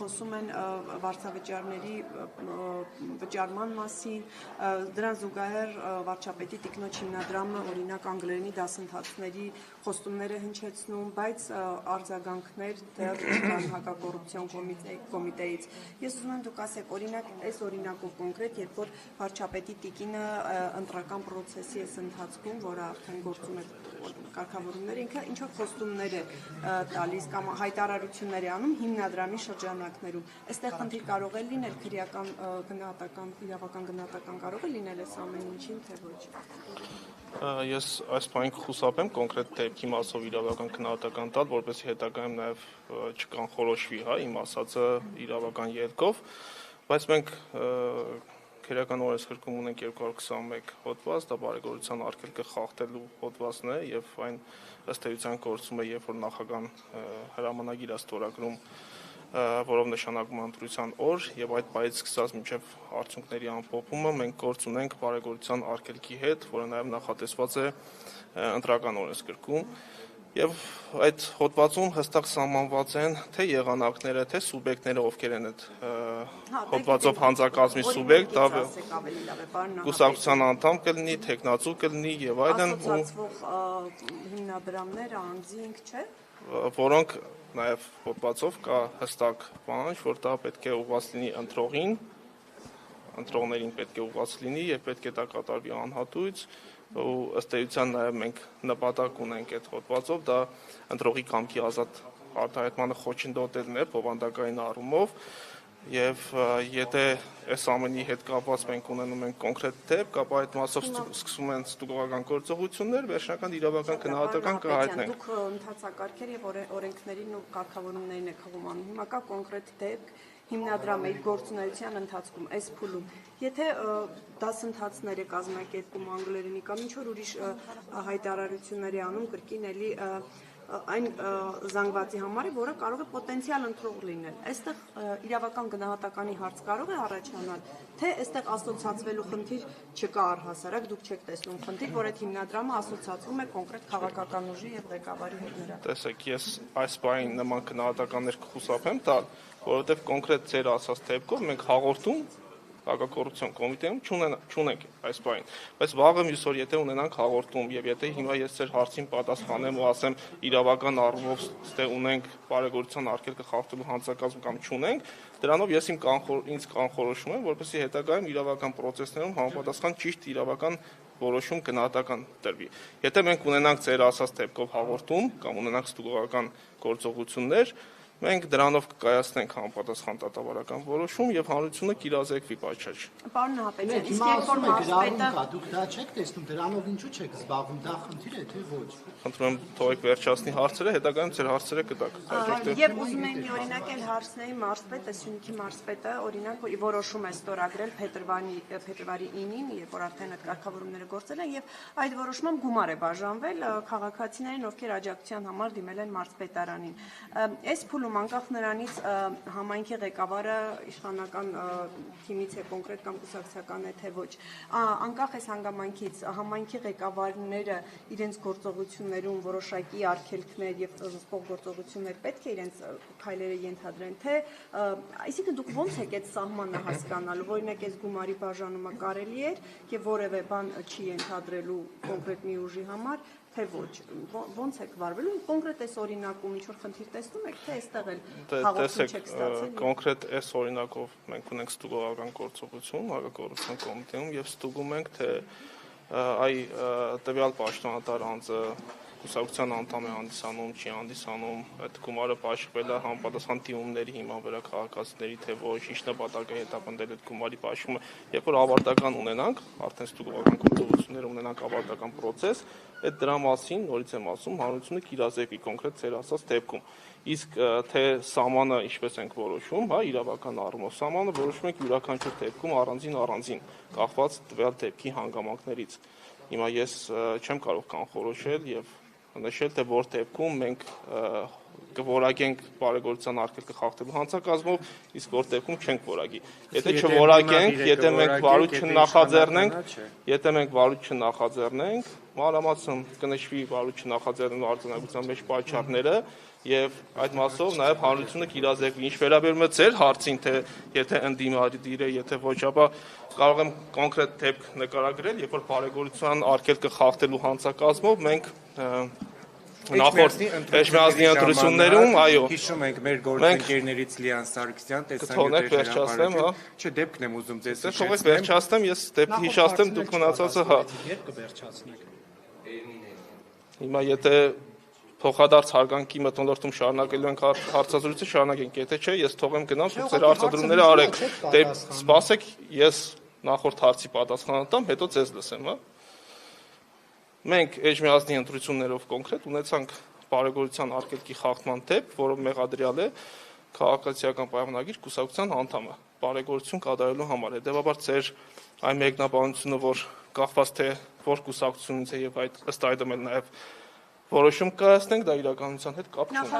խոսում են վարձավճարների վճարման մասին, դրան զուգահեռ վարչապետի տիկնոջ հիմնադրամը օրինակ անգլերենի դասընթացների խոստումներ է հնչեցնում, բայց արձագանքներ դեռ կան հակակոռուպցիոն կոմիտեից։ Ես ուզում եմ դուք ասեք, օրինակ, այս օրինակով կոնկրետ, երբ որ վարչապետի տիկինը ընտրական պրոցեսի այս ընթացքում, որը արդեն գործում է կարգավորումները, ինքը ինչ որ խոստումներ է տալիս կամ հայտարարություններ է անում հիմնադրամի շրջանակներում։ Այստեղ խնդիր կարող է լինել քրեական գնահատական, իրավական գնահատական կարող է լինել այս ամեն ինչին, թե ոչ։ Ես այս բանին կխուսափեմ կոնկրետ դեպքի մասով իրավական գնահատական տալ, որպեսզի հետագայում նաև չկանխորոշվի, իմ ասածը իրավական ելքով, բայց մենք քրեական օրենսգրքում ունենք 221 հոդված, դա բարեգործության արգելքը խախտելու հոդվածն է եւ այն ըստ էության գործում է, երբ որ նախագահան հրամանագիր է ստորագրում, որով նշանակում է ընտրության օր եւ այդ պահից սկսած մինչեւ արդյունքների ամփոփումը մենք գործ ունենք բարեգործության արգելքի հետ, որը նաեւ նախատեսված է ընտրական օրենսգրքում եւ այդ հոդվածում հստակ սահմանված են թե եղանակները, թե սուբյեկտները, ովքեր են այդ հոդվածով հանձնակազմի սուբյեկտ, կուսակցության անդամ կլինի, թեկնածու կլինի եւ այլն, ասոցացվող հիմնադրամներ, անձինք, չէ՞, որոնք նաև հոդվածով կա հստակ բան, որ դա պետք է ուղղված լինի ընտրողին, ընտրողներին պետք է ուղղված լինի եւ պետք է դա կատարվի անհատույց, ու ըստ էության նաև մենք նպատակ ունենք այդ հոդվածով, դա ընտրողի կամքի ազատ արտահայտմանը խոչընդոտելն է բովանդակային առումով եւ եթե այս ամենի հետ կապված մենք ունենում ենք կոնկրետ դեպք, ապա այդ մասով սկսում են ստուգողական գործողություններ, վերջնական իրավական գնահատական կհայտնենք։ Դուք ընթացակարգեր եւ օրենքներին ու կարգավորումներին եք հղում անում։ Հիմա կա կոնկրետ դեպք հիմնադրամի գործունեության ընթացքում այս փուլում։ Եթե դասընթացներ է կազմակերպում անգլերենի կամ ինչ որ ուրիշ հայտարարություններ է անում, կրկին էլի այն զանգվածի համար է, որը կարող է պոտենցիալ ընտրող լինել։ Այստեղ իրավական գնահատականի հարց կարող է առաջանալ, թե այստեղ ասոցացվելու խնդիր չկա առհասարակ, դուք չեք տեսնում խնդիր, որ այդ հիմնադրամը ասոցացվում է կոնկրետ քաղաքական ուժի եւ ղեկավարի հետ նրա։ Տեսեք, ես այս բանին նման գնահատականներ կխուսափեմ տալ, որովհետեւ կոնկրետ ձեր ասած դեպքով մենք հաղորդում հակակոռուպցիոն կոմիտեում չունենք այս բանին, բայց վաղը մյուս օր եթե ունենանք հաղորդում եւ եթե հիմա ես ձեր հարցին պատասխանեմ ու ասեմ իրավական առումով ստե ունենք բարեգործության արգելքը խախտելու հանձնակազմ կամ չունենք, դրանով ես ինձ կանխորոշում եմ, որպեսզի հետագայում իրավական պրոցեսներում համապատասխան ճիշտ իրավական որոշում գնահատական տրվի։ Եթե մենք ունենանք ձեր ասած դեպքով հաղորդում կամ ունենանք ստուգողական գործողություններ, մենք դրանով կկայացնենք համապատասխան դատավարական որոշում եւ հանրությունը կիրազեկվի պատշաճ։ Պարոն Նահապետյան, իսկ երբ որ մարզպետը դուք դա չեք տեսնում, դրանով ինչու չեք զբաղվում, դա խնդիր է թե ոչ։ Խնդրում եմ թողեք վերջացնի հարցերը, հետագայում ձեր հարցերը կտակ։ Եվ ուզում եմ մի օրինակ էլ հարցնեի մարզպետը, Սյունիքի մարզպետը, օրինակ որոշում է ստորագրել փետրվարի 9-ին, երբ որ արդեն այդ կարգավորումները գործել են եւ այդ որոշմամբ գումար է բաժանվել քաղաքացիներին, ովքեր աջակցության համար դիմել են մարզպետարանին։ Այս փուլում անկախ նրանից համայնքի ղեկավարը իշխանական թիմից է կոնկրետ կամ կուսակցական է թե ոչ, անկախ այս հանգամանքից համայնքի ղեկավարները իրենց գործողություններում որոշակի արգելքներ եւ զսպող գործողություններ պետք է իրենց քայլերը ենթադրեն, թե այսինքն դուք ո՞նց եք այդ սահմանը հասկանալու, օրինակ այս գումարի բաժանումը կարելի է եւ որևէ բան չի ենթադրելու կոնկրետ մի ուժի համար, թե ոչ, ո՞նց եք վարվելու, կոնկրետ այս օրինակում ինչ որ խնդիր տեսնում եք, թե այստեղ էլ հաղորդում չեք ստացել։ Կոնկրետ այս օրինակով մենք ունենք ստուգողական գործողություն հակակոռուպցիոն կոմիտեում եւ ստուգում ենք, թե այ տվյալ պաշտոնատար անձը կուսակցության անդամ է հանդիսանում, չի հանդիսանում, այդ գումարը պաշտվել է համապատասխան դիմումների հիման վրա քաղաքացիների, թե ոչ, ինչ նպատակ է հետապնդել այդ գումարի պաշտումը, երբ որ ավարտական ունենանք, արդեն ստուգողական գործողություններ ունենանք ավարտական process, այդ դրա մասին, նորից եմ ասում, հանրությունը կիրազեկվի կոնկրետ ձեր ասած դեպքում։ Իսկ թե սահմանը ինչպես ենք որոշում, իրավական առումով սահմանը որոշում ենք յուրաքանչյուր դեպքում առանձին, կախված տվյալ դեպքի հանգամանքներից։ Հիմա ես չեմ կարող կանխորոշել եւ նշել, թե որ դեպքում մենք կորագենք բարեգործության արգելքը խախտելու հանցակազմով, իսկ որ դեպքում չենք որակի։ Եթե չորակենք, եթե մենք վարույթ չնախաձեռնենք, մանրամասն կնշվի վարույթ չնախաձեռնելու արձանագրության մեջ պատճառները եւ այդ մասով նաեւ հանրությունը կիրազեկվի։ Ինչ վերաբերում է ձեր հարցին, թե եթե ընդդիմադիր է, եթե ոչ, ապա կարող եմ կոնկրետ դեպք նկարագրել, երբ որ բարեգործության արգելքը խախտելու հանցակազմով մենք նախորդ Էջմիածնի ընտրություններում, այո, հիշում ենք մեր գործընկերներից Լիան Սարգսյան, տեսանյութեր հրապարակել, չէ, դեպքն եմ ուզում ձեզ թողեք վերջացնեմ, ես դեպքը հիշացնեմ, դուք մնացածը, հա։ Երբ կվերջացնեք։ Հիմա եթե փոխադարձ հարգանքի մթնոլորտում շարունակելու ենք հարցազրույցը, շարունակենք, եթե չէ, ես թողեմ գնամ, դուք ձեր հարցադրումները արեք, դե սպասեք, ես նախորդ հարցի պատասխանը տամ, հետո ձեզ լսեմ, հա։ Մենք Էջմիածնի ընտրություններով կոնկրետ ունեցանք բարեգործության արգելքի խախտման դեպք, որով մեղադրյալ է քաղաքացիական պայմանագիր կուսակցության անդամը բարեգործություն կատարելու համար։ Հետևաբար ձեր այն մեկնաբանությունը, որ կախված թե որ կուսակցությունից է եւ այդ ըստ այդմ էլ նաեւ որոշում կայացնենք, դա իրականության հետ կապ չունի։